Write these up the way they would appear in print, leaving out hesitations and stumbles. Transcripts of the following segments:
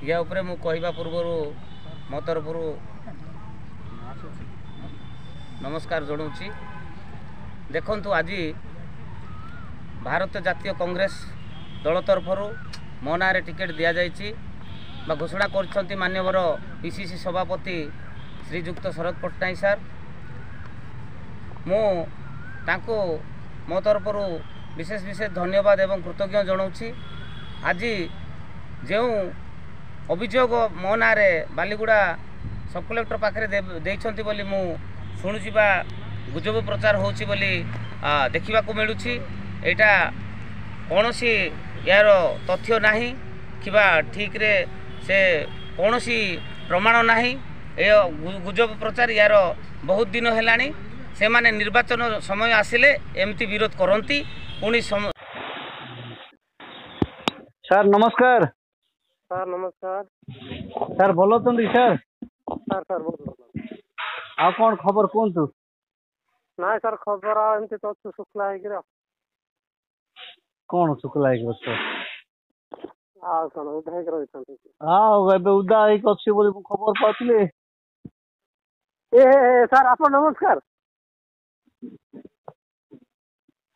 या उपरे मु कहवा पूर्व मो तरफ नमस्कार जनाऊँगी। देखंतु आज भारत जातीय कांग्रेस दल तरफ मो ना टिकेट दि जाइए घोषणा कर माननीय पीसीसी सभापति श्रीजुक्त शरद पट्टनायक सार। मु मो तरफ विशेष विशेष धन्यवाद एवं कृतज्ञ जनाऊँगी। आज जो अभियोग मो ना बालीगुड़ा सब कलेक्टर पाखे देइछंती बोली मु शुणुची बा गुजब प्रचार होची बोली देखा मिलूँ। यहाँ कौन सी यार तथ्य नहीं कि ठीक रे से कौन सी प्रमाण नहीं। ए गुजब प्रचार यार बहुत दिन है से माने निर्वाचन समय आसिले एमती विरोध करती पुणी सर नमस्कार। सर नमस्कार। सर भल अछंती सर? सर सर बहुत आ कौन खबर कहतु? ना सर खबर एमती तो शुक्ला है कौन शुक्ला है उदा अच्छी बोली खबर पाती। ए सर आप नमस्कार।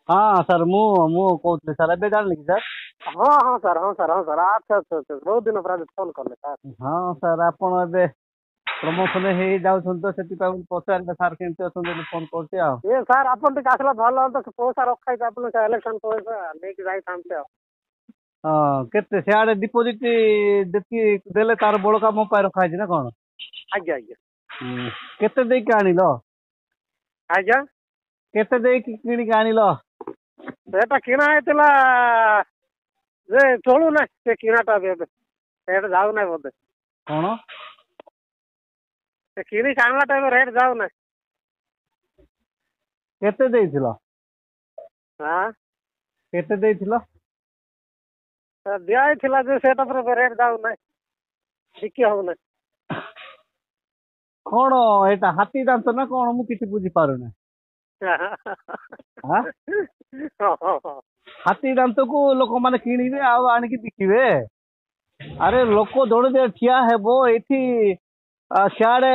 हाँ सर मु कहते सर ए जान कि सर? हाँ हाँ सर हाँ सर हाँ सर अच्छा अच्छा अच्छा बहुत दिन पर फोन कले सर। हाँ सर आपन ए प्रमोशन हो जाऊँ तो से पचारे सर केमती अच्छा फोन कर ये सर आप आसला भल तो पैसा रखा है इलेक्शन पैसा लेकिन जाइए। हाँ केते सियाड़े डिपोजिट देखी देले तार बड़का मो पाए रखा ना कौन? आज्ञा आज्ञा केते दे के आनिल? आज्ञा केते दे किणी आनिल? सेटा किना हेतला जे चलू ना से किनाटा रेट जाऊ ना बोधे कौन से किनी कानला टाइम रेट जाऊ ना केते देइथिलो? हां केते देइथिलो? दिया थिला जे सेटा पर रेट जाऊ ना बिकी हो ना कौन एटा हाथी दांत ना कौन मु किछि बुझी पारु ना। हां हाथी दांत को लोक माने किनिबे आ आनी की बिकिबे। अरे लोक दौड़े ठिया हेबो एठी सियाड़े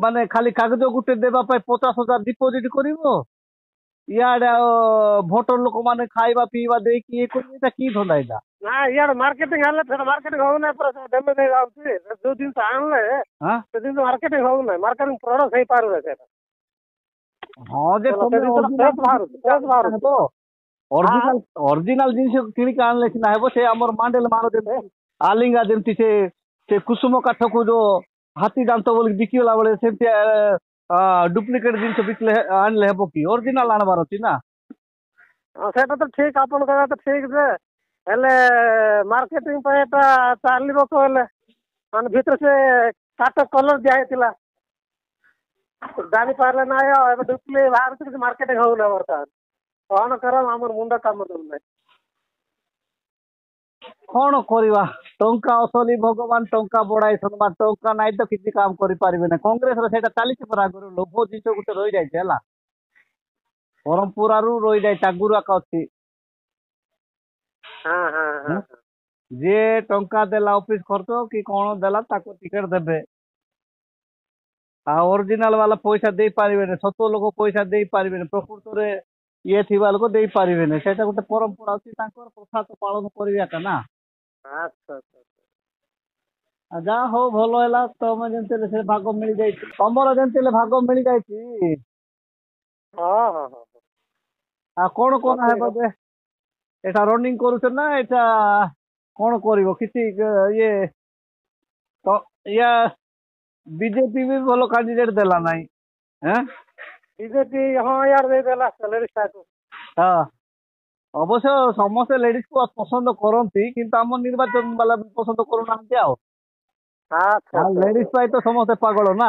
माने खाली कागज गुटे देबा पाई 50,000 डिपोजिट करिवो इयाड़े भोटर लोक माने खाइबा पीवा दे कि ये कोइटा की धंदा इदा ना यार मार्केटिंग हले फिर मार्केटिंग हो ना पर डेमे दे आउची दो दिन से आनले हां तो दिन मार्केटिंग हो ना मार्केटिंग प्रोडक्ट सही पारु से। हां जे ओरिजिनल ओरिजिनल जिंस किणी का आनले कि ना हेबो से हमर मांडल मारो दे आलिंगा जेमती से कुसुम काठ को जो हाथी दांत बोल बिकिला बेले सेमती डुप्लिकेट जिंस बिकले आनले हेबो कि ओरिजिनल आनबार अछि ना। सेटा तो ठीक आपन कहा तो ठीक जे हेले मार्केटिंग पे एटा चालिबो कहले मान भीतर से काट कलर दिया हेतिला जानी पारले ना ए डुप्ली बाहर से मार्केटिंग हो ना वर्तमान कौन करम हमर मुंडा काम दम कौन करवा टंका असली भगवान टंका बड़ाई सनबा टंका नाइ तो किसी काम करि पारिबे ना। कांग्रेस रे सेटा चालीस पर आगर लोभ जिंस गुटे रहि जाय छला परंपरा रु रहि जाय तागुरा का अछि। हां हां हां जे टंका देला ऑफिस खर्च कि कौन देला ताको टिकट देबे आ ओरिजिनल वाला पैसा दे पारिबे ना। सतो लोग पैसा दे पारिबे ना प्रकृत रे ये थिबा लोग दे पारिबे ना सेटा गुटे परंपरा अछि तांकर प्रथा तो पालन करिया का ना। अच्छा अच्छा जा हो भल है तुम जमी से भाग मिल जाए तुमर जमी भाग मिल जाए। हाँ हाँ हाँ कौन कौन है एटा रनिंग करुछ ना एटा कौन करिवो किछि ये तो या बीजेपी भी भलो कैंडिडेट देला नहीं हैं बीजेपी हाँ यार दे देला सैलरी स्टार्ट। हां अवश्य समस्त लेडीज को पसंद करती किंतु आम निर्वाचन वाला पसंद करूना अच्छा लेडीज पाई तो समस्त पागल ना।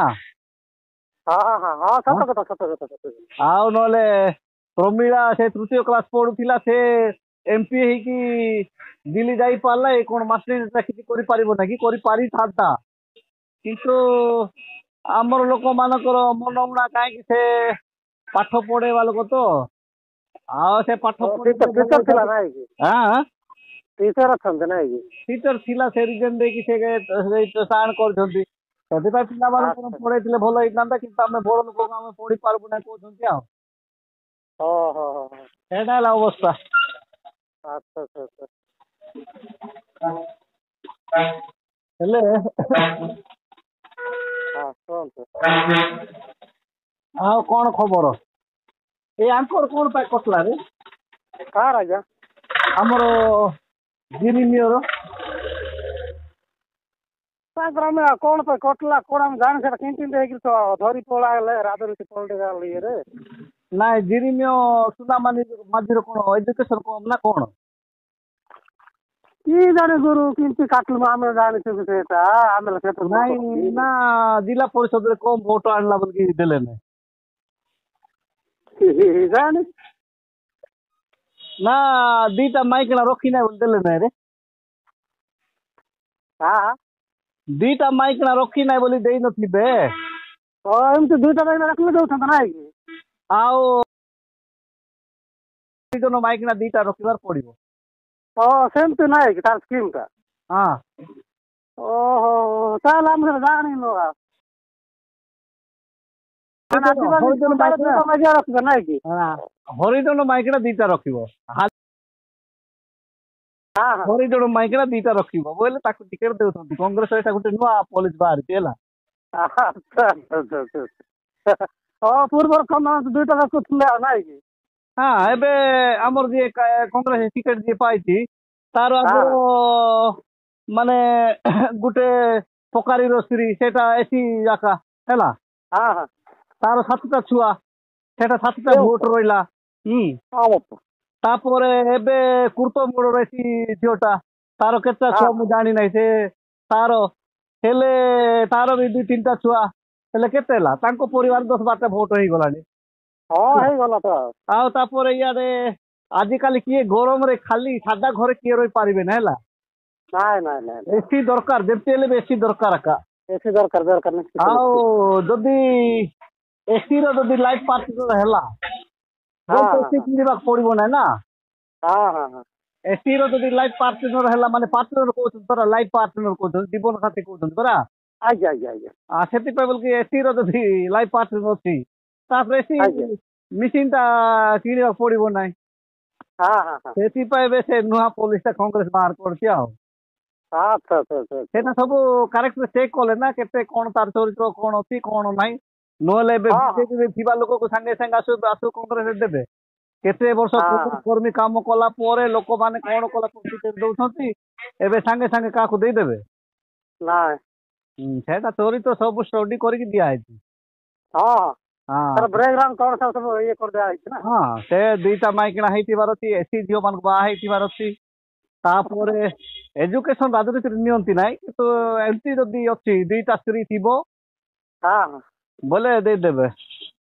हाँ हाँ हाँ सत कथा सत कथा आउ नले प्रमीला से तृतीय क्लास पढ़ुला से एमपी ହେଇକି दिल्ली जाई पारला ए कोन मास्टर किछि करि पारिबो ना कि करि पारि थाता किंतु आमर लोक मानकर मनमुना काहे कि से पाठ पढ़ेवा लोक तो आ से पाठ पढ़े थिला नाही कि हां ଟିଚର ଅଛନ୍ତି ନାଇଁ କି? ଟିଚର ଥିଲା ସେ ରିଜନ ଦେଇକି ସେ ସାଇନ୍ କରିଛନ୍ତି। ସେଥିପାଇଁ ପିଲାମାନଙ୍କୁ ଆଚ୍ଛା। ପଢେଇଥିଲେ ଭଲ ହେଇଥାନ୍ତା, କିନ୍ତୁ ଆମେ ବଡ ଲୋକଙ୍କୁ ଆମେ ପଢି ପାରିବୁ ନାହିଁ କହୁଛନ୍ତି ଆଉ। ଓହୋ ହୋ। ସେଇଟା ହେଲା ଅବସ୍ଥା। ଆଚ୍ଛା ଆଚ୍ଛା ଆଚ୍ଛା। ହେଲେ ହଁ କୁହନ୍ତୁ। ଆଉ କଣ ଖବର? ଏଇ ଆଙ୍କର କଣ ପାଇଁ କଟିଲା ରେ? କାହାର ଆଜ୍ଞା? ଆମର ଜିନିମିୟର ତାଙ୍କର ଆମେ କଣ ପାଇଁ କଟିଲା କଣ ଆମେ ଜାଣି ସେଟା କେମିତି ହେଇକି ତ ଧରି ପଳାଇଲେ ରାଜନୀତି ପଲିଟିକାଲ ଇଏରେ। ନାଇଁ ଜିନିମିୟ ସୁନାମାନି ମାଝିର କଣ ଏଜୁକେସନ କମ ନା କଣ? କି ଜାଣେ ଗୁରୁ କେମିତି କାଟିଲୁ ଆମେ ଜାଣିଛୁ ସେଟା ଆମେ ସେଟା ନାଇଁ ନା ଜିଲ୍ଲା ପରିଷଦରେ କମ ଭୋଟ ଆଣିଲା ବୋଲିକି ଦେଲେନି। ଜାଣି ନା ଦିଟା ମାଇକିଣା ରଖି ନାହିଁ ବୋଲି ଦେଲେ ନାଇଁ ରେ। ହଁ ଦିଟା ମାଇକିଣା ରଖି ନାହିଁ ବୋଲି ଦେଇନଥିବେ। ଏମିତି ଦୁଇଟା ଜାଗା ରଖିଲେ ଦଉଛନ୍ତି ନାଇଁ କି? ଆଉ ମାଇକିଣା ଦିଟା ରଖିବାର ପଡିବ। ସେମିତି ନାଇଁ କି ତାର ସ୍କିମ୍ ଟା? ହଁ ଓହୋ ତାହେଲେ ଆମେ ସେଟା ଜାଣିନୁ ଆଉ। ମାନେ ଆଜିକାଲି ହରିଜନ ଦୁଇଟା ମାଇକିଣା ମାଗିଆ ରଖିବେ ନାଇଁ କି? ହରିଜନ ମାଇକିଣା ଦିଟା ରଖିବ। ହଁ ହଁ। ହରିଜନ ମାଇକିଣା ଦିଟା ରଖିବ ବୋଇଲେ ତାକୁ ଟିକେଟ ଦେଉଛନ୍ତି। କଂଗ୍ରେସ ଏଇଟା ଗୋଟେ ନୂଆ ପଲିସି ବାହାରିଛି ହେଲା। ଆଚ୍ଛା ଆଚ୍ଛା ଆଚ୍ଛା। ପୂର୍ବରୁ ଦୁଇଟା ରଖୁଥିଲେ ଆଉ ନାଇଁ କି? ହଁ ଏବେ ଆମର ଯିଏ କଂଗ୍ରେସ ଟିକେଟ ଯିଏ ପାଇଛି ତାର ହଁ ଆଗରୁ ମାନେ ଗୋଟେ ପକାରୀର ସ୍ତ୍ରୀ ସେଇଟା ଏସି ଯାକା ହେଲା। ହଁ ହଁ। ତାର 7ଟା ଛୁଆ ସେଟା 7ଟା ଭୋଟ ରହିଲା। ହଁ ତାପରେ ଏବେ କୁର୍ତ୍ତମୂଳର ଏସି ଝିଅଟା ତାର କେତେଟା ଛୁଆ ମୁଁ ଜାଣି ନାହିଁ। ସେ ତାର ହେଲେ ତାର ବି 2-3ଟା ଛୁଆ ହେଲେ କେତେ ହେଲା ତାଙ୍କ ପରିବାର 10-12ଟା ଭୋଟ ହେଇଗଲାଣି। ହଁ ହେଇଗଲା ତ। ଆଉ ତାପରେ ଇଆଡେ ଆଜିକାଲି କିଏ ଗରମରେ ଖାଲି ସାଧା ଘରେ କିଏ ରହିପାରିବେନି ହେଲା। ନାଇଁ ନାଇଁ ନାଇଁ ଏସି ଦରକାର ଯେମିତି ହେଲେ ବି ଏସି ଦରକାର ଏକା। ଏସି ଦରକାର ନିଶ୍ଚିତ ଆଉ ନିଶ୍ଚିତ। ଯଦି ଏସିର ଯଦି ଲାଇଟ୍ ପାର୍ଟିର ହେଲା ହଁ ହଁ ଏସି ହଁ କିଣିବାକୁ ପଡିବ ନାହିଁ ନା। ହଁ ହଁ ହଁ। ଏସିର ଯଦି ଲାଇଫ୍ ପାର୍ଟନର ହେଲା ମାନେ ପାର୍ଟନର କହୁଛନ୍ତି ପରା ଲାଇଫ୍ ପାର୍ଟନର କହୁଛନ୍ତି ଜୀବନ ସାଥୀ କହୁଛନ୍ତି ପରା। ଆଜ୍ଞା ଆଜ୍ଞା ଆଜ୍ଞା। ସେଥିପାଇଁ ବୋଲିକି ଏସିର ଯଦି ଲାଇଫ୍ ପାର୍ଟନର ଅଛି ତାପରେ ଏସି ଆଜ୍ଞା ମେସିନ୍ଟା କିଣିବାକୁ ପଡିବ ନାହିଁ। ହଁ ହଁ ହଁ। ସେଥିପାଇଁ ଏବେ ସେ ନୂଆ ପଲିସିଟା କଂଗ୍ରେସ ବାହାର କରୁଛି ଆଉ। ଆଚ୍ଛା ଆଚ୍ଛା ଆଚ୍ଛା। ସେଇଟା ସବୁ କାରେକ୍ଟରେ ଚେକ୍ କଲେ ନା କେତେ କଣ ତାର ଚରିତ୍ର କଣ ଅଛି କଣ ନାହିଁ। ନହେଲେ ଏବେ ହଁ ହଁ ବିଜେପିରେ ଥିବା ଲୋକକୁ ସାଙ୍ଗେ ସାଙ୍ଗେ ଆସୁ କଂଗ୍ରେସରେ ଦେବେ। କେତେ ବର୍ଷ ହଁ ହଁ କର୍ମୀ କାମ କଲା ପରେ ଲୋକମାନେ କଣ କଲା ଦଉଛନ୍ତି ଏବେ ସାଙ୍ଗେ ସାଙ୍ଗେ କାହାକୁ ଦେଇଦେବେ। ନାଇଁ। ସେଇଟା ଚୋରି ତ ସବୁ ଷ୍ଟଡି କରିକି ଦିଆହେଇଛି। ହଁ ହଁ ତାର ହଁ ବ୍ରେକଗ୍ରାଉଣ୍ଡ କଣ ସବୁ ଇଏ କରିଦିଆ ହେଇଛି ନା। ହଁ ସେ ଦିଟା ମାଇକିଣା ହେଇଥିବାର ଅଛି ଏସି ଝିଅ ମାନଙ୍କୁ ବାହା ହେଇଥିବାର ଅଛି। ତାପରେ ଏଜୁକେସନ ରାଜନୀତିରେ ନିଅନ୍ତି ନାହିଁ କିନ୍ତୁ ଏମିତି ଯଦି ଅଛି ଦିଟା ସ୍ତ୍ରୀ ଥିବ ହଁ ହଁ। ବୋଲେ ଦେଇଦେବେ।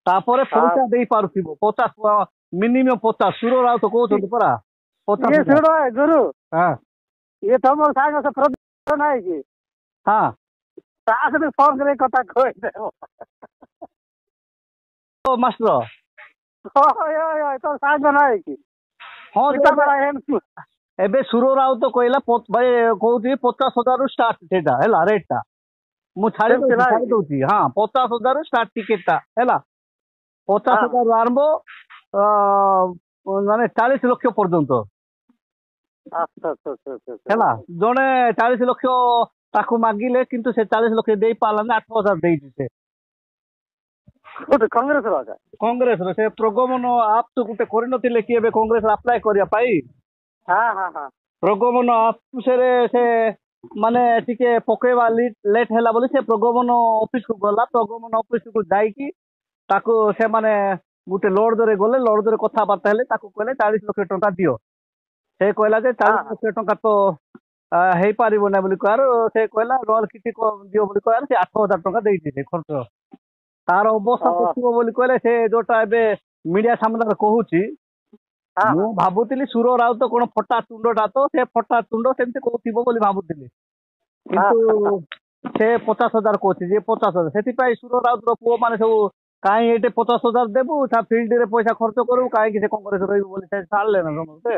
ତାପରେ ହଁ ପଇସା ଦେଇ ପାରୁଥିବ 50 ମିନିମମ୍ 50 ସୁର ରାଉତ କହୁଛନ୍ତି ପରା ଇଏ 50,000। ଶୁଣ ଗୁରୁ ହଁ ଇଏ ତମର ସାଙ୍ଗ ସେ ପ୍ରଦୀପ ନାଇଁ କି? ହଁ ତା ସହିତ ଫୋନ କରି କଥା କହିଦେବ। ମାଷ୍ଟର ତୋ ସାଙ୍ଗ ନାଇଁ କି? ହଁ ଯେ ପିତାମ୍ବର ଏମିତି ଏବେ ସୁର ରାଉତ କହିଲା ଭାଇ କହୁଛି 50,000ରୁ ଷ୍ଟାର୍ଟ ସେଇଟା ହେଲା ରେଟ୍ ଟା। ମୁଁ ଛାଡି ସେମିତି ଦଉଛି ନାଇଁ ଛାଡି କି? ଦଉଛି ହଁ 50,000ରୁ ଷ୍ଟାର୍ଟ ଟିକେଟ ଟା ହେଲା। ହଁ 50,000ରୁ ଆରମ୍ଭ ମାନେ 40 ଲକ୍ଷ ପର୍ଯ୍ୟନ୍ତ। ଆଚ୍ଛା ଆଚ୍ଛା ଆଚ୍ଛା ଆଚ୍ଛା। ହେଲା ଜଣେ 40 ଲକ୍ଷ ତାକୁ ମାଗିଲେ କିନ୍ତୁ ସେ 40 ଲକ୍ଷ ଦେଇ ପାରିଲାନି 8,000 ଦେଇଛି ସେ। କୋଉଠି କଂଗ୍ରେସ ବାଲା? କଂଗ୍ରେସର ସେ ପ୍ରଗମନ ଆପ୍ ଗୋଟେ କରିନଥିଲେ କି ଏବେ କଂଗ୍ରେସ ଆପ୍ଲାଏ କରିବା ପାଇଁ। ହଁ ହଁ ହଁ। ପ୍ରଗମନ ବିଷୟରେ ସେ ମାନେ ଟିକେ ପକେଇବା ଲେଟ୍ ହେଲା ବୋଲି ସେ ପ୍ରଗମନ ଅଫିସକୁ ଗଲା। ପ୍ରଗମନ ଅଫିସକୁ ଯାଇକି ତାକୁ ସେମାନେ ଗୋଟେ ଲର୍ଜରେ ଗଲେ ଲର୍ଜରେ କଥାବାର୍ତ୍ତା ହେଲେ ତାକୁ କହିଲେ 40 ଲକ୍ଷ ଟଙ୍କା ଦିଅ। ସେ କହିଲା ଯେ ହଁ 40 ହଁ ଲକ୍ଷ ଟଙ୍କା ତ ହେଇପାରିବ ନା ବୋଲି କହିବାରୁ ସେ କହିଲା ନହେଲେ କିଛି ଦିଅ ବୋଲି କହିବାରୁ ସେ 8,000 ଟଙ୍କା ଦେଇଛି ସେ ଖର୍ଚ୍ଚ। ତାର ଅବସ୍ଥା ଓ ଦେଖିବ ବୋଲି କହିଲେ ସେ ଯୋଉଟା ଏବେ ମିଡିଆ ସାମ୍ନାରେ କହୁଛି ହଁ ମୁଁ ହଁ ଭାବୁଥିଲି ସୁର ରାଉତ କଣ ଫଟା ତୁଣ୍ଡଟା ତ ସେ ଫଟା ତୁଣ୍ଡ ସେମିତି କହୁଥିବ ବୋଲି ଭାବୁଥିଲି। ହଁ କିନ୍ତୁ ସେ 50,000 କହୁଛି ଯେ 50,000 ସେଥିପାଇଁ ସୁର ରାଉତର ପୁଅ ମାନେ ସବୁ କାହିଁ ଏଇଠି 50,000 ଦେବୁ ତା ଫିଲ୍ଡରେ ପଇସା ଖର୍ଚ୍ଚ କରିବୁ କାହିଁକି ସେ କଂଗ୍ରେସ ରହିବୁ ବୋଲି ସେ ଛାଡ଼ିଲେ ନା ସମସ୍ତେ।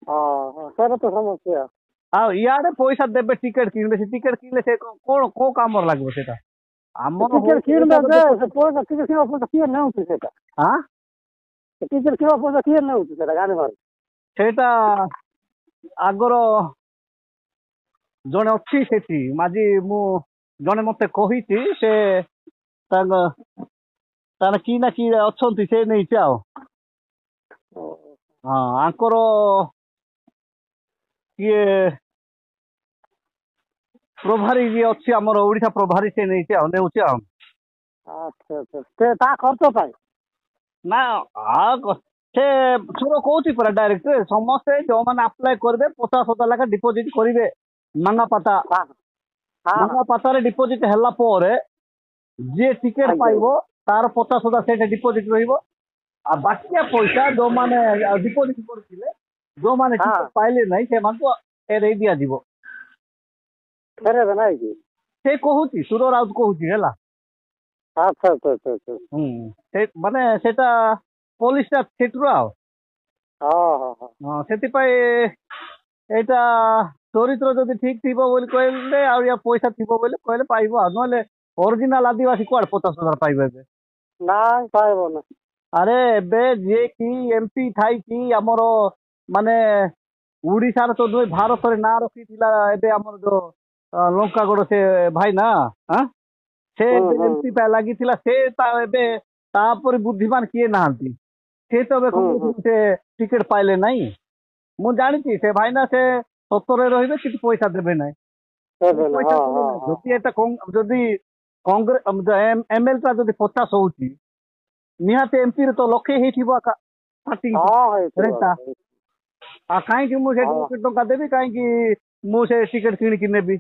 ସେଇଟା ତ ସମସ୍ୟା। ଆଉ ଇଆଡେ ପଇସା ଦେବେ ଟିକେଟ କିଣିଲେ, ସେ ଟିକେଟ କିଣିଲେ ସେ କଣ କୋଉ କାମରେ ଲାଗିବ ସେଟା? ଆମର ଟିକେଟ କିଣିବେ ଯେ ସେ ପଇସା ଟିକେଟ କିଣିବା ପଇସା କିଏ ନେଉଛି ସେଇଟା? ଆଁ ଟିକେଟ କିଣିବା ପଇସା କିଏ ନେଉଛି ସେଇଟା ଜାଣିପାରୁ? ସେଇଟା ଆଗର ଜଣେ ଅଛି ସେଠି ମାଝି, ମୁଁ ଜଣେ ମତେ କହିଛି, ସେ ତାଙ୍କ ତାର କି ନା କି ଅଛନ୍ତି, ସେ ନେଇଛି ଆଉ। ହଁ ଆଙ୍କର କିଏ ପ୍ରଭାରୀ ଯିଏ ଅଛି ଆମର ଓଡିଶା ପ୍ରଭାରୀ, ସେ ନେଇଛି ଆଉ, ନେଉଛି ଆଉ। ଆଚ୍ଛା ଆଚ୍ଛା, ସେ ତା ଖର୍ଚ୍ଚ ପାଇଁ ନା ସେ ସୁର କହୁଛି ପରା ଡାଇରେକ୍ଟ, ସମସ୍ତେ ଯୋଉମାନେ ଆପ୍ଲାଏ କରିବେ 50,000 ଲେଖା ଡିପୋଜିଟ୍ କରିବେ ମାଙ୍ଗାପାତା। ହଁ ହଁ ମାଙ୍ଗାପାତାରେ ଡିପୋଜିଟ୍ ହେଲା ପରେ ଯିଏ ଟିକେଟ ଆଜ୍ଞା ପାଇବ ତାର 50,000 ସେଇଟା ଡିପୋଜିଟ୍ ରହିବ। ଆଉ ବାକିଆ ପଇସା ଯୋଉମାନେ ଡିପୋଜିଟ୍ କରିଥିଲେ, ଯୋଉମାନେ ହଁ ଟିକେଟ ପାଇଲେ ନାହିଁ, ସେମାନଙ୍କୁ ଫେରେଇ ଦିଆଯିବ। ଫେରେଇବେ ନାଇଁ କି? ସେ କହୁଛି, ସୁର ରାଉତ କହୁଛି ହେଲା। ଆଚ୍ଛା ଆଚ୍ଛା ଆଚ୍ଛା ଆଚ୍ଛା। ସେ ମାନେ ସେଟା ପୋଲିସଟା ସେଠରୁ ଆଉ। ହଁ। ହଁ ସେଥିପାଇଁ ଏଇଟା ଚରିତ୍ର ଯଦି ଠିକ ଥିବ ବୋଲି କହିଲେ, ଆଉ ୟା ପଇସା ଥିବ ବୋଲି କହିଲେ ପାଇବ ଆଉ, ନହେଲେ ଅରିଜିନାଲ ଆଦିବାସୀ କୁଆଡେ 50,000 ପାଇବେ ଏବେ? ନାଇଁ ପାଇବନି। ଆରେ ଏବେ ଯିଏ କି ଏମପି ଥାଇକି ଆମର ମାନେ ଓଡିଶାର ତ ନୁହେଁ ଭାରତରେ ନାଁ ରଖିଥିଲା, ଏବେ ଆମର ଯୋଉ ଲଙ୍କାଗଡ ସେ ଭାଇ ନା, ସେ ଏବେ ଏମପି ପାଇଁ ଲାଗିଥିଲା, ସେ ଏବେ ତାପରେ ବୁଦ୍ଧିମାନ କିଏ ନାହାନ୍ତି। ସେ ତ ଏବେ ସେ ଟିକେଟ ପାଇଲେ ନାହିଁ। ମୁଁ ଜାଣିଛି ସେ ଭାଇନା ସେ ସତରେ ରହିବେ, କିଛି ପଇସା ଦେବେ ନାହିଁ। ପଇସା ଦେବେ ନାହିଁ ଯଦି ଏଟା ଯଦି କଂଗ୍ରେସ ଏମଏଲ ଟା ଯଦି 50 ହଉଛି, ନିହାତି ଏମପି ରେ ତ ଲକ୍ଷେ ହେଇଥିବ ଆଉ କାହିଁକି ମୁଁ ସେଠି ଲକ୍ଷେ ଟଙ୍କା ଦେବି, କାହିଁକି ମୁଁ ସେ ଟିକେଟ କିଣିକି ନେବି?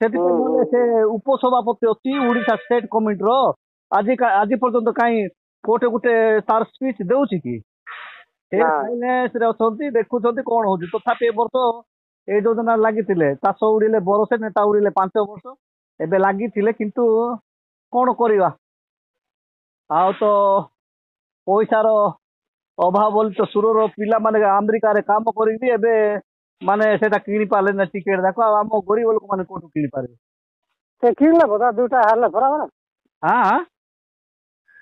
ସେଥିପାଇଁ ନହେଲେ ସେ ଉପସଭାପତି ଅଛି ଓଡିଶା ଷ୍ଟେଟ କମିଟିର, ଆଜି ପର୍ଯ୍ୟନ୍ତ କାହିଁ କୋଉଟେ ଗୋଟେ ତାର ସ୍ପିଚ ଦେଉଛି କି? ସେ ଫାଇନାନ୍ସରେ ଅଛନ୍ତି, ଦେଖୁଛନ୍ତି କଣ ହଉଛି। ତଥାପି ଏ ବର୍ଷ ଏଇ ଯୋଜନା ଲାଗିଥିଲେ, ଚାଷ ଉଡିଲେ ବରଷେ, ନେତା ଉଡିଲେ 5 ବର୍ଷ, ଏବେ ଲାଗିଥିଲେ, କିନ୍ତୁ କଣ କରିବା ଆଉ, ତ ପଇସାର ଅଭାବ ବୋଲି ତ ସୁରର ପିଲାମାନେ ଆମେରିକାରେ କାମ କରିକି ଏବେ ମାନେ ସେଟା କିଣି ପାରିଲେ ନା ଟିକେଟ ଯାକ, ଆଉ ଆମ ଗରିବ ଲୋକମାନେ କୋଉଠୁ କିଣି ପାରିବେ? ସେ କିଣିଲେ ପରା, ଦୁଇଟା ହାରିଲେ ପରା।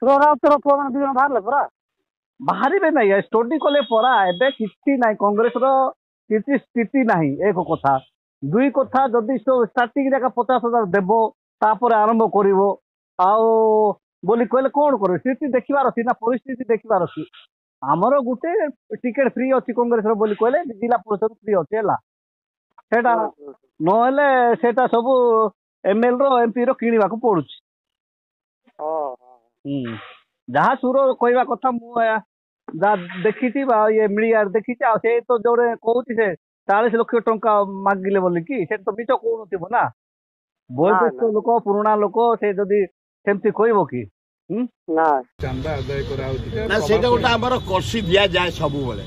ସୁରରାଉତର ପୁଅ ମାନେ 2 ଜଣ ବାହାରିଲେ ପରା। ବାହାରିବେ ନାହିଁ, ଷ୍ଟଡି କଲେ ପରା। ଏବେ କିଛି ନାହିଁ, କଂଗ୍ରେସର କିଛି ସ୍ଥିତି ନାହିଁ, ଏକ କଥା। 2 କଥା, ଯଦି ଷ୍ଟାର୍ଟିଂ ଯାକ 50,000 ଦେବ, ତାପରେ ଆରମ୍ଭ କରିବ ଆଉ ବୋଲି କହିଲେ କଣ କରିବ? ସ୍ଥିତି ଦେଖିବାର ଅଛି ନା, ପରିସ୍ଥିତି ଦେଖିବାର ଅଛି। ଆମର ଗୋଟେ ଟିକେଟ ଫ୍ରି ଅଛି କଂଗ୍ରେସର ବୋଲି କହିଲେ, ଜିଲ୍ଲା ପରିଷଦ ଫ୍ରି ଅଛି ହେଲା। ସେଟା ନହେଲେ ସେଟା ସବୁ ଏମଏଲ ର ଏମପି ର କିଣିବାକୁ ପଡୁଛି। ଯାହା ସୁର କହିବା କଥା, ମୁଁ ଯାହା ଦେଖିଛି ବା ଇଏ ମିଡିଆରେ ଦେଖିଛି। ଆଉ ସେ ତ ଯୋଉଟେ କହୁଛି ସେ 40 ଲକ୍ଷ ଟଙ୍କା ମାଗିଲେ ବୋଲିକି, ସେ ତ ମିଛ କହୁନଥିବ ନା। ବୟୋଜ୍ୟେଷ୍ଠ ଲୋକ, ପୁରୁଣା ଲୋକ, ସେ ଯଦି ସେମିତି କହିବ କି? ଚାନ୍ଦା ଆଦାୟ କରାହଉଛି ନା, ସେଇଟା ଗୋଟେ ଆମର କଷି ଦିଆଯାଏ ସବୁବେଳେ।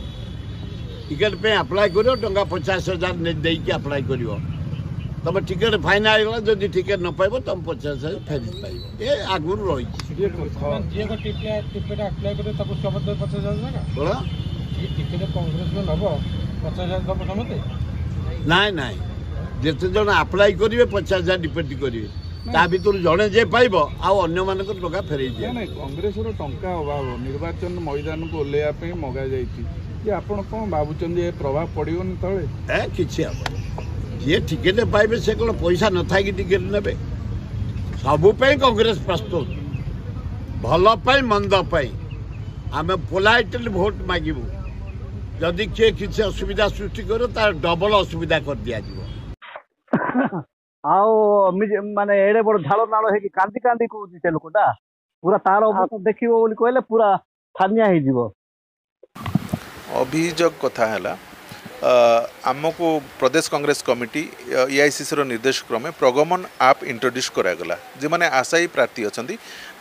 ଟିକେଟ ପାଇଁ ଆପ୍ଲାଏ କରିବ, ଟଙ୍କା 50,000 ଦେଇକି ଆପ୍ଲାଏ କରିବ। ତମେ ଟିକେଟ ଫାଇନାଲ ହେଇଗଲା, ଯଦି ଟିକେଟ ନ ପାଇବ ତମେ 50,000 ଫେରି ପାଇବ। ଏ ଆଗରୁ ରହିଛି। ନାଇଁ, ଯେତେ ଜଣ ଆପ୍ଲାଏ କରିବେ 50,000 ଡିପୋଜିଟ୍ କରିବେ, ତା ଭିତରୁ ଜଣେ ଯେ ପାଇବ, ଆଉ ଅନ୍ୟମାନଙ୍କ ଟଙ୍କା ଫେରେଇ ଦିଏ। କଂଗ୍ରେସର ଟଙ୍କା ଅଭାବ, ନିର୍ବାଚନ ମଇଦାନକୁ ଓହ୍ଲାଇବା ପାଇଁ ମଗା ଯାଇଛି, ଯେ ଆପଣ କ'ଣ ଭାବୁଛନ୍ତି ଏ ପ୍ରଭାବ ପଡ଼ିବନି ତଳେ? କିଛି ହେବନି। ଯିଏ ଟିକେଟ ପାଇବେ, ସେ କ'ଣ ପଇସା ନଥାଇକି ଟିକେଟ ନେବେ? ସବୁ ପାଇଁ କଂଗ୍ରେସ ପ୍ରସ୍ତୁତ, ଭଲ ପାଇଁ ମନ୍ଦ ପାଇଁ। ଆମେ ପୋଲାଇଟଲି ଭୋଟ ମାଗିବୁ, ଯଦି କିଏ କିଛି ଅସୁବିଧା ସୃଷ୍ଟି କରିବ, ତାର ଡବଲ ଅସୁବିଧା କରିଦିଆଯିବ। ଆଉ ମାନେ ଏଡେ ବଡ ଝାଳ ନାଳ ହେଇକି କାନ୍ଦି କାନ୍ଦି କହୁଛି ସେ ଲୋକଟା, ପୁରା ତାର ଅବସ୍ଥା ଦେଖିବ ବୋଲି କହିଲେ ପୁରା ଛାନିଆ ହେଇଯିବ। ଅଭିଯୋଗ କଥା ହେଲା, आमको प्रदेश कांग्रेस कमिटी एआईसीसी निर्देश क्रमे प्रगमन आप इंट्रोड्यूस करागला जो मैंने आशायी प्रार्थी अच्छा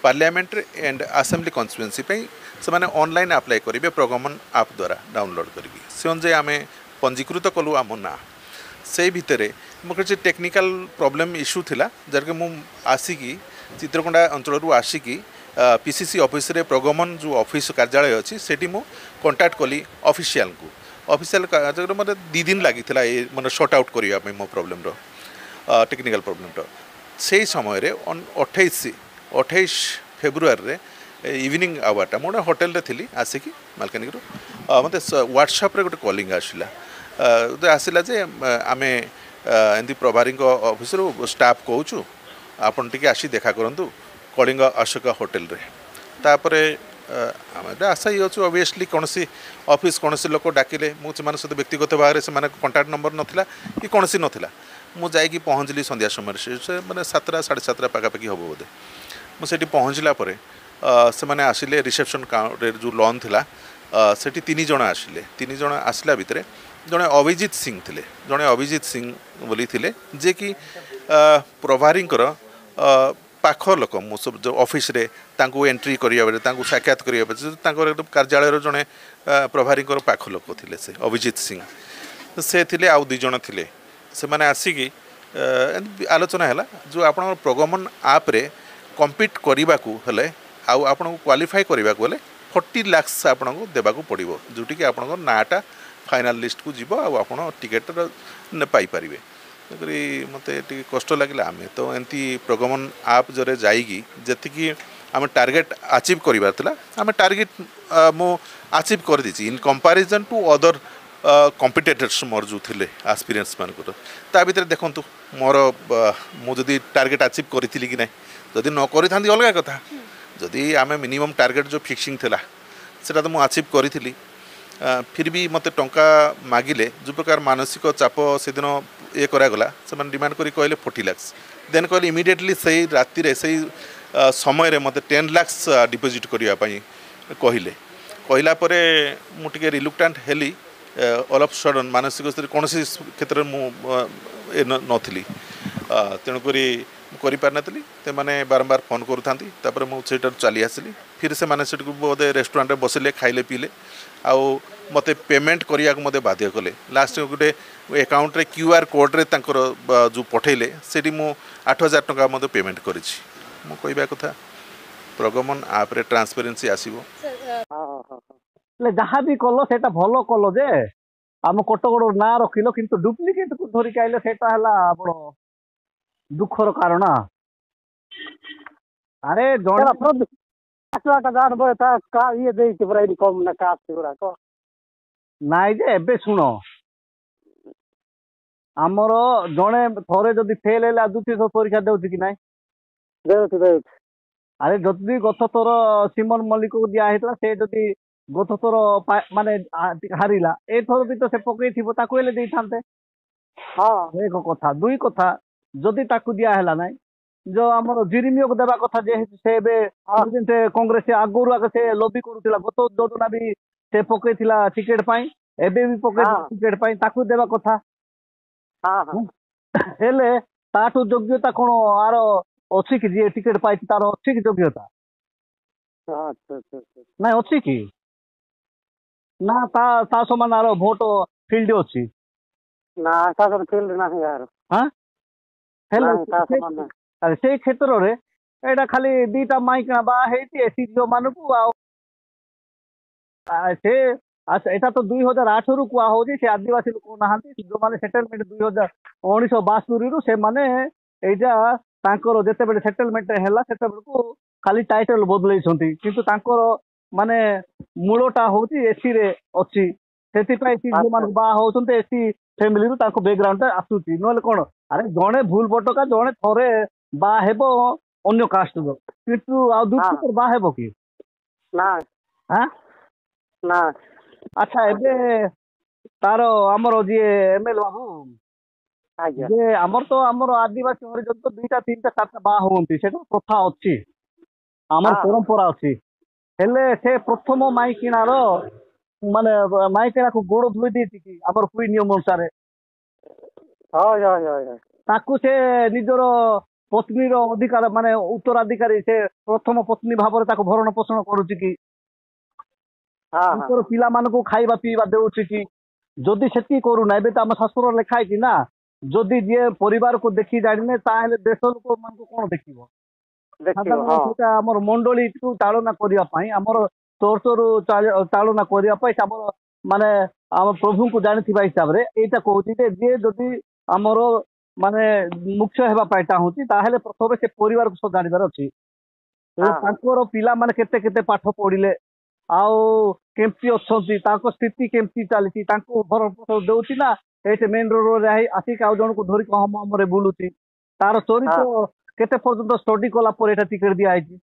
पार्लियामेंट एंड असेंबली कन्स्टिट्युएंसी से मैंने ऑनलाइन अप्लाई करेंगे प्रगमन आप द्वारा डाउनलोड करी से अनुसार आम पंजीकृत कलु आम ना से भितर मोर किसी टेक्निकल प्रॉब्लम इश्यू थिला जर मु आसिकी चित्रकोंडा अंचल आसिकी पीसीसी ऑफिस रे प्रगमन जो ऑफिस कार्यालय अच्छी से मु कांटेक्ट कली ऑफिशियल को ऑफिशियल कार्य मते 2 दिन लागिथिला ए माने सॉर्ट आउट करिया मो प्रॉब्लम रो टेक्निकल प्रॉब्लम रो से समय रे 28 फेब्रुआरी रे इवनिंग आवर मोटे होटेल रे थिली आसिकी मालकानगिरी मते व्हाट्सएप रे गोटे कॉलिंग आसला जे आमे एमती प्रभारी ऑफिस स्टाफ कहूँ आपन टिके आसी देखा करंतु कलिंग अशोका होटेल रे तापरे आम आशा ही अच्छे ऑब्वियसली कौन ऑफिस कौन लोक डाकिले मुझे सहित व्यक्तिगत भाव से कंटाक्ट नंबर नाला कि कौन नाला मुझे पहुँचली संध्या समय से मैंने 7टा 7:30 पाखापाखि हम बोधे मुझे पहुँचला से मैंने आसिले रिसेप्शन जो लॉन थिला सेठी 3 जण आसिले 3 जण आसला भितर जड़े अभिजित सिंह थे जड़े अभिजित सिंह बोली थे जे कि प्रभारी पाख लोक मो सब जो ऑफिस रे तांको एंट्री करिया बेले तांको साक्षात करिया बेले कार्यालय जड़े प्रभारी पाख लोक थे से अभिजित सिंह से थिले आउ 2 जण थिले से माने आसिकी आलोचना है जो आप प्रगमन आप रे कम्पीट करने को हेले आउ आपन क्वालिफाई करने को हेले 40 लाख आपन को देबाकू पड़िबो जोटी कि आपन नाटा फाइनाल लिस्ट को जीव आप टिकेट पाइपर मत कष्ट लगे आम तो एमती प्रगमन आप जरे जाइकी जी आम टार्गेट अचीव करार आम टार्गेट मु अचीव कर दी in comparison to other competitors more जो थे आस्पिरेंट्स मानकर ता भीतर देखूँ मोर मुझे टार्गेट अचीव करी कि ना जदि न करी अलग कथा जदि आम मिनिमम टार्गेट जो फिक्सिंग थिला सेटा तो मुझे अचीव करी फिर भी मत टंका मागिले जो प्रकार मानसिक चाप से दिन ये करागला से डिमांड करी कहले 40 लाख देन कहले इमिडिएटली सही राति रे सही समय रे मत 10 लाख डिपोजिट करने कहले कहला परे मु टिके रिलुक्टेंट हेली ऑल ऑफ सडन मानसिक स्थिति कौन क्षेत्र में नथली तेणुक करी ते माने बारंबार फोन करूँ मुझे चली आसली फिर से मैंने बोधे रेस्टोरेंट बसिले खाइले पीले आउ मते पेमेंट करिया को मते बाध्य कले लास्ट गोटे अकाउंट रे क्यूआर कोड रे तांकर जो पठेले सेठी मु 8000 टका मते पेमेंट करिछि मु कहबा कथा प्रगमन आप रे ट्रांसपेरेंसी आसीबो ले जहाँ भी कलो सेटा भलो कलो जे आम कटगड़ ना रखिलो किंतु डुप्लिकेट को धरी के आइले सेटा हला आपण दुखर कारण अरे जण ये देइछि बरा कम ना कास गुड़ा को नाइ जे एबे सुनो आमर जड़े थरे जदि फेल है द्वितीय परीक्षा देउछि कि नाइ अरे जदि गत थर सिमन मल्लिक को दिया हेतला से जदि गत थर माने हारिला ए थर भी तो से पकई थिबो ताको हेले देई थांते हां एक कथा दुई कथा जदि ताकू दिया हेला नाइ जो आमर जिरिमियो को देवा कथा जे से कांग्रेस आगुरु आगे से लॉबी करूला गत योजना भी से पकई टिकेट पाई एबे भी पकई टिकेट पाई ताकू देवा कथा हेले ताठू योग्यता कोन आर अछि कि जे टिकेट पाई तार अछि कि योग्यता ना अछि कि ना ता समान आर वोट फील्ड अछि ना ता फील्ड ना यार हां हेले अरे से क्षेत्र रे एटा खाली 2टा माइक बा हेती एसी जो मानकू आ से एटा तो 2008 रु कुआ हो से आदिवासी लोक नहांती जो माने सेटलमेंट 2019-22 रु से माने एजा तांकर जते बेले सेटलमेंट हैला सेते को खाली टाइटल बदलै छंती किंतु तांकर माने मूलटा होची एसी रे अछि सेति पई सी जो मान बा होचंते एसी फैमिली रु ताको बैकग्राउंड आसुची नले कोन अरे जणे भूल बटका जणे थरे बा हेबो अन्य कास्ट रो किंतु आ दुख बा हेबो कि ना हां ना अच्छा एबे तार हमर जे एमएल बाबू आज्ञा जे हमर आदिवासी हरिजन तो 2टा 3टा 7टा बा होंती सेटा प्रथा अछि हमर परंपरा अछि हेले से प्रथम माइकिनार माने माइकिना को गोड़ धोई देती कि हमर कोई नियम अनुसार ताकू से निजर पत्नी रो अधिकार माने उत्तराधिकारी से प्रथम पत्नी भाव में भरण पोषण करुच्ची कि पिला मान को खाइबा पीवा देउछि कि जदि सेति करूना एबे तो आम शास्त्र लेखाई कि ना जदि जे परिवार को देखी जाने ताहेले देश लोक मान को कोन देखिबो हमर मंडली को चालना करिया पई हमर चोरचोर चालना करिया पई हमर ମାନେ ଆମ ପ୍ରଭୁଙ୍କୁ ଜାଣିଥିବା ହିସାବରେ ଏଇଟା କହୁଛି ଯେ ଯିଏ ଯଦି ଆମର ମାନେ ମୁଖ୍ୟ ହେବା ପାଇଁ ଚାହୁଁଛି ତାହେଲେ ପ୍ରଥମେ ସେ ପରିବାରକୁ ସଜାଡ଼ିବାର ଅଛି। ତାଙ୍କର ପିଲାମାନେ କେତେ କେତେ ପାଠ ପଢିଲେ ଆଉ କେମିତି ଅଛନ୍ତି ତାଙ୍କ ସ୍ଥିତି କେମିତି ଚାଲିଛି ତାଙ୍କୁ ଭରଣ ପୋଷଣ ଦଉଛି ନା ଏଇଠି ମେନ୍ ରୋଡରେ ଆସିକି ଆଉ ଜଣକୁ ଧରିକି ହମରେ ବୁଲୁଛି ତାର ଚରିତ୍ର କେତେ ପର୍ଯ୍ୟନ୍ତ ଷ୍ଟଡି କଲା ପରେ ଏଇଟା ଟିକେଟ ଦିଆହେଇଛି।